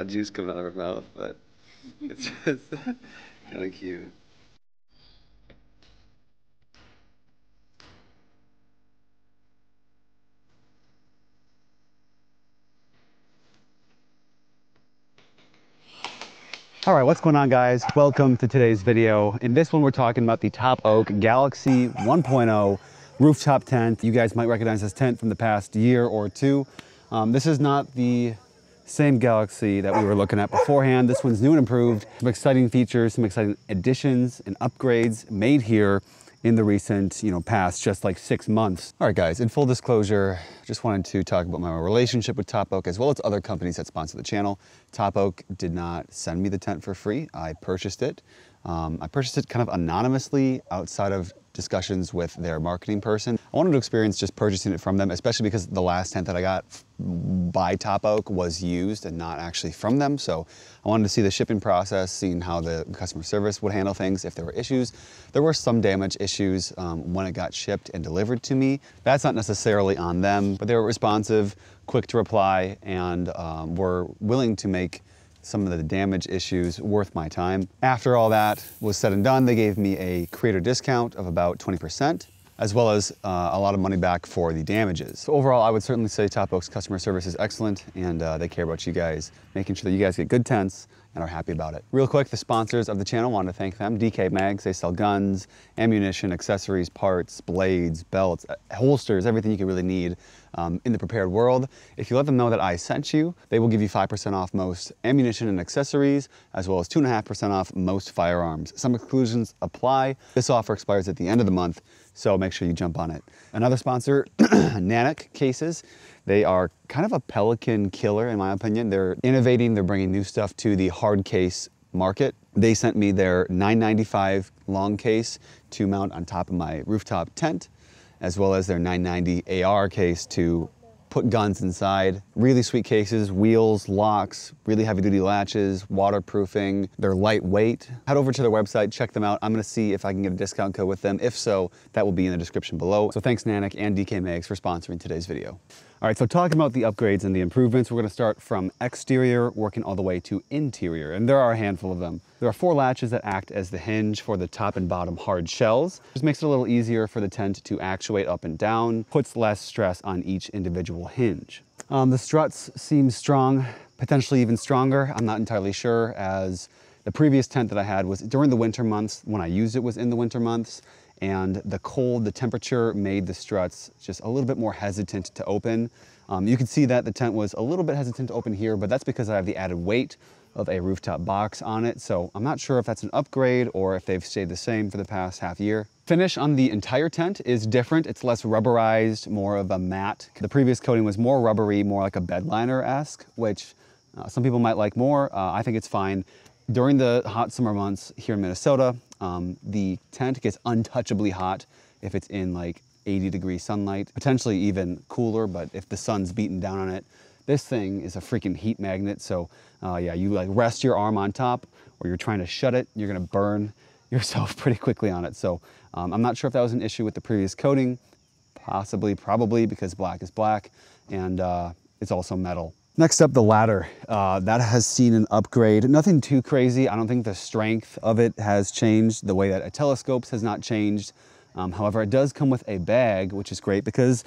Juice coming out of her mouth, but it's just kind of cute. All right, what's going on, guys? Welcome to today's video. In this one, we're talking about the Topoak Galaxy 1.0 rooftop tent. You guys might recognize this tent from the past year or two. This is not the same Galaxy that we were looking at beforehand. This one's new and improved. Some exciting features, some exciting additions and upgrades made here in the recent, past just like 6 months. All right, guys, in full disclosure, just wanted to talk about my relationship with Topoak as well as other companies that sponsor the channel. Topoak did not send me the tent for free. I purchased it. I purchased it kind of anonymously outside of discussions with their marketing person. I wanted to experience just purchasing it from them, especially because the last tent that I got by Topoak was used and not actually from them. So I wanted to see the shipping process, seeing how the customer service would handle things if there were issues. There were some damage issues when it got shipped and delivered to me. That's not necessarily on them, but they were responsive, quick to reply, and were willing to make some of the damage issues worth my time. After all that was said and done, they gave me a creator discount of about 20%, as well as a lot of money back for the damages. So overall, I would certainly say Topoak's customer service is excellent, and they care about you guys, making sure that you guys get good tents and are happy about it. Real quick, the sponsors of the channel, want to thank them. DK Mags, they sell guns, ammunition, accessories, parts, blades, belts, holsters, everything you could really need in the prepared world. If you let them know that I sent you, they will give you 5% off most ammunition and accessories, as well as 2.5% off most firearms. Some exclusions apply. This offer expires at the end of the month, so make sure you jump on it. Another sponsor, Nanik Cases. They are kind of a Pelican killer, in my opinion. They're innovating, they're bringing new stuff to the hard case market. They sent me their 995 long case to mount on top of my rooftop tent, as well as their 990 AR case to put guns inside. Really sweet cases, wheels, locks, really heavy duty latches, waterproofing. They're lightweight. Head over to their website, check them out. I'm gonna see if I can get a discount code with them. If so, that will be in the description below. So thanks Nanik and DK Mags for sponsoring today's video. All right, so talking about the upgrades and the improvements, we're gonna start from exterior, working all the way to interior, and there are a handful of them. There are 4 latches that act as the hinge for the top and bottom hard shells. Just makes it a little easier for the tent to actuate up and down, puts less stress on each individual hinge. The struts seem strong, potentially even stronger. I'm not entirely sure, as the previous tent that I had was during the winter months. When I used it was in the winter months, and the cold, the temperature made the struts just a little bit more hesitant to open. You can see that the tent was a little bit hesitant to open here, but that's because I have the added weight of a rooftop box on it. So I'm not sure if that's an upgrade or if they've stayed the same for the past half year. Finish on the entire tent is different. It's less rubberized, more of a matte. The previous coating was more rubbery, more like a bed liner-esque, which some people might like more. I think it's fine. During the hot summer months here in Minnesota, the tent gets untouchably hot if it's in like 80-degree sunlight, potentially even cooler, but if the sun's beating down on it. This thing is a freaking heat magnet, so yeah, you like rest your arm on top or you're trying to shut it, you're gonna burn yourself pretty quickly on it. So I'm not sure if that was an issue with the previous coating, possibly, probably, because black is black, and it's also metal. Next up, the ladder. That has seen an upgrade. Nothing too crazy. I don't think the strength of it has changed. The way that it telescopes has not changed. However, it does come with a bag, which is great because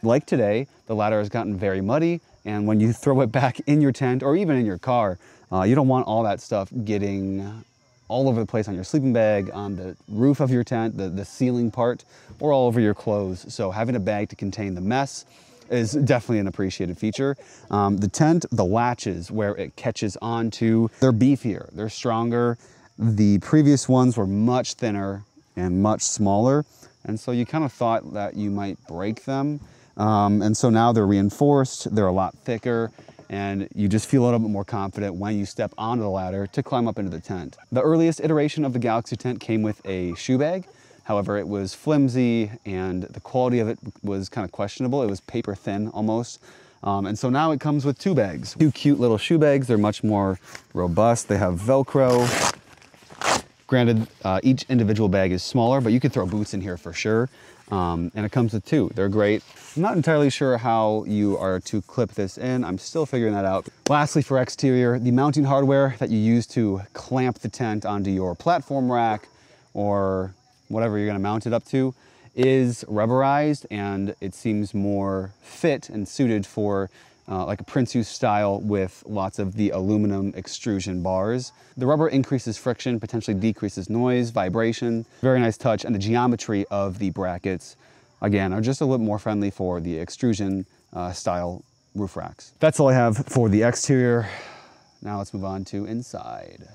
like today, the ladder has gotten very muddy, and when you throw it back in your tent or even in your car, you don't want all that stuff getting all over the place on your sleeping bag, on the roof of your tent, the ceiling part, or all over your clothes. So having a bag to contain the mess is definitely an appreciated feature. The tent, the latches where it catches onto, they're beefier, they're stronger. The previous ones were much thinner and much smaller, and so you kind of thought that you might break them. And so now they're reinforced, they're a lot thicker, and you just feel a little bit more confident when you step onto the ladder to climb up into the tent. The earliest iteration of the Galaxy tent came with a shoe bag. However, it was flimsy and the quality of it was kind of questionable. It was paper thin almost. And so now it comes with 2 bags. 2 cute little shoe bags. They're much more robust. They have Velcro. Granted, each individual bag is smaller, but you could throw boots in here for sure. And it comes with two. They're great. I'm not entirely sure how you are to clip this in. I'm still figuring that out. Lastly, for exterior, the mounting hardware that you use to clamp the tent onto your platform rack or whatever you're gonna mount it up to is rubberized, and it seems more fit and suited for like a Prince style with lots of the aluminum extrusion bars. The rubber increases friction, potentially decreases noise, vibration. Very nice touch, and the geometry of the brackets, again, are just a little more friendly for the extrusion style roof racks. That's all I have for the exterior. Now let's move on to inside.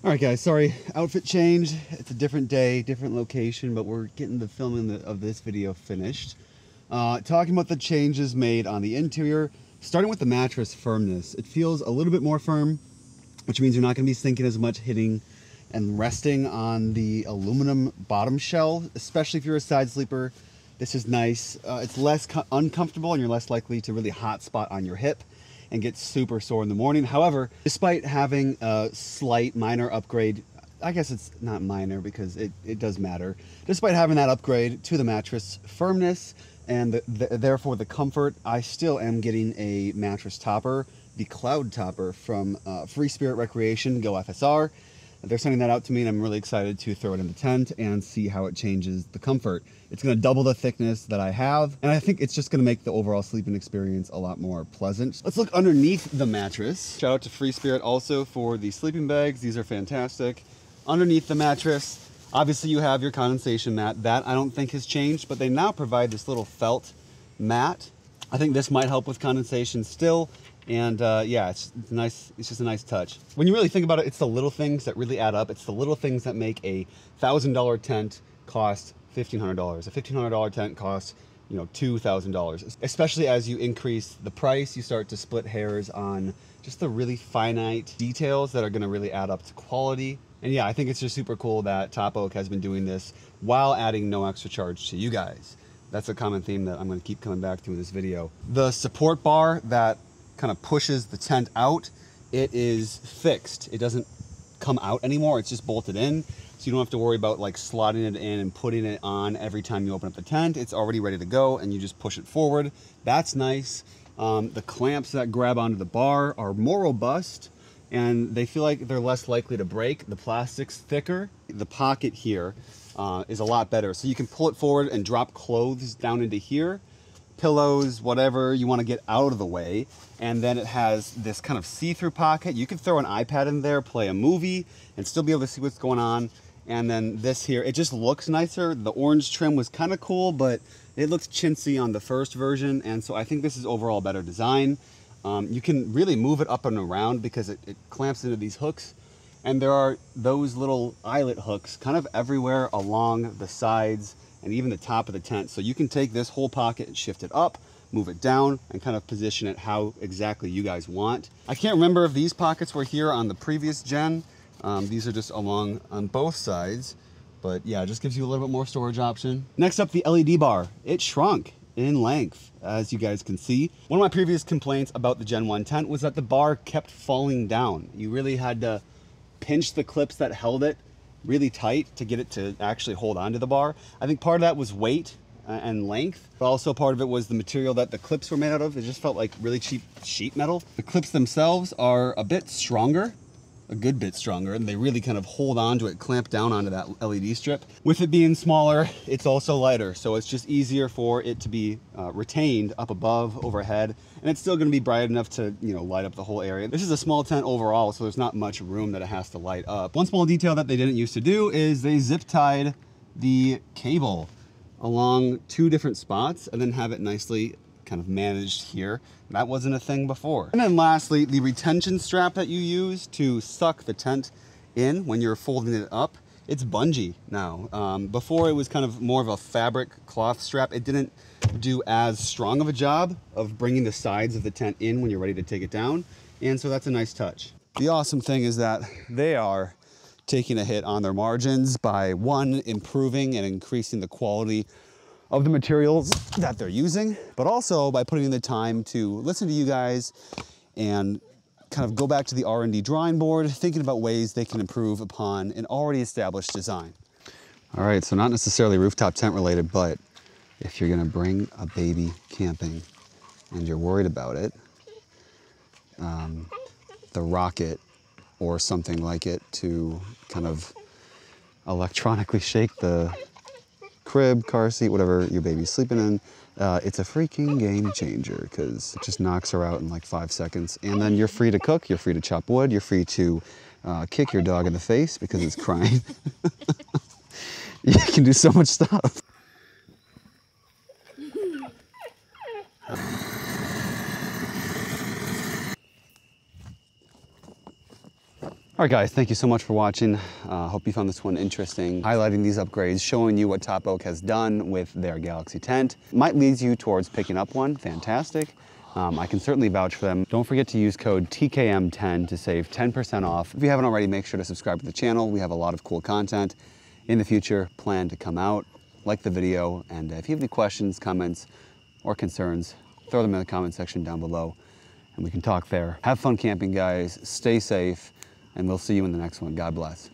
All right, guys, sorry, outfit change. It's a different day, different location, but we're getting the filming of this video finished. Talking about the changes made on the interior, starting with the mattress firmness. It feels a little bit more firm, which means you're not going to be sinking as much, hitting and resting on the aluminum bottom shell, especially if you're a side sleeper. This is nice. It's less uncomfortable, and you're less likely to really hot spot on your hip and get super sore in the morning. However, despite having a slight minor upgrade, I guess it's not minor because it does matter, despite having that upgrade to the mattress firmness and therefore the comfort, I still am getting a mattress topper, the Cloud Topper from Free Spirit Recreation, Go FSR. They're sending that out to me, and I'm really excited to throw it in the tent and see how it changes the comfort. It's going to double the thickness that I have, and I think it's just going to make the overall sleeping experience a lot more pleasant. Let's look underneath the mattress. Shout out to Free Spirit also for the sleeping bags. These are fantastic. Underneath the mattress, obviously you have your condensation mat. That I don't think has changed, but they now provide this little felt mat. I think this might help with condensation still. And yeah, it's nice. It's just a nice touch. When you really think about it, it's the little things that really add up. It's the little things that make a $1,000 tent cost $1,500. A $1,500 tent costs, you know, $2,000. Especially as you increase the price, you start to split hairs on just the really finite details that are going to really add up to quality. And yeah, I think it's just super cool that Topoak has been doing this while adding no extra charge to you guys. That's a common theme that I'm going to keep coming back to in this video. The support bar that kind of pushes the tent out, it is fixed. It doesn't come out anymore. It's just bolted in. So you don't have to worry about like slotting it in and putting it on every time you open up the tent. It's already ready to go and you just push it forward. That's nice. The clamps that grab onto the bar are more robust and they feel like they're less likely to break. The plastic's thicker. The pocket here is a lot better. So you can pull it forward and drop clothes down into here, pillows, whatever you want to get out of the way. And then it has this kind of see-through pocket. You can throw an iPad in there, play a movie, and still be able to see what's going on. And then this here, it just looks nicer. The orange trim was kind of cool, but it looks chintzy on the first version. And so I think this is overall better design. You can really move it up and around because it clamps into these hooks. And there are those little eyelet hooks kind of everywhere along the sides and even the top of the tent. So you can take this whole pocket and shift it up, move it down, and kind of position it how exactly you guys want. I can't remember if these pockets were here on the previous gen. These are just along on both sides, but yeah, it just gives you a little bit more storage option. Next up, the LED bar. It shrunk in length, as you guys can see. One of my previous complaints about the Gen 1 tent was that the bar kept falling down. You really had to pinch the clips that held it really tight to get it to actually hold onto the bar. I think part of that was weight and length, but also part of it was the material that the clips were made out of. It just felt like really cheap sheet metal. The clips themselves are a bit stronger, a good bit stronger, and they really kind of hold on to it, clamp down onto that LED strip. With it being smaller, it's also lighter, so it's just easier for it to be retained up above, overhead, and it's still going to be bright enough to, you know, light up the whole area. This is a small tent overall, so there's not much room that it has to light up. One small detail that they didn't used to do is they zip tied the cable along two different spots and then have it nicely kind of managed here. That wasn't a thing before. And then lastly, the retention strap that you use to suck the tent in when you're folding it up, it's bungee now. Before it was kind of more of a fabric cloth strap. It didn't do as strong of a job of bringing the sides of the tent in when you're ready to take it down. And so that's a nice touch. The awesome thing is that they are taking a hit on their margins by one, improving and increasing the quality of the materials that they're using, but also by putting in the time to listen to you guys and kind of go back to the R&D drawing board, thinking about ways they can improve upon an already established design. All right, so not necessarily rooftop tent related, but if you're gonna bring a baby camping and you're worried about it, the rocket or something like it to kind of electronically shake the crib, car seat, whatever your baby's sleeping in, it's a freaking game changer because it just knocks her out in like 5 seconds. And then you're free to cook, you're free to chop wood, you're free to kick your dog in the face because it's crying. You can do so much stuff. All right, guys, thank you so much for watching. Hope you found this one interesting. Highlighting these upgrades, showing you what Topoak has done with their Galaxy tent. Might lead you towards picking up one, fantastic. I can certainly vouch for them. Don't forget to use code TKM10 to save 10% off. If you haven't already, make sure to subscribe to the channel. We have a lot of cool content in the future planned to come out. Like the video, and if you have any questions, comments, or concerns, throw them in the comment section down below, and we can talk there. Have fun camping, guys. Stay safe. And we'll see you in the next one. God bless.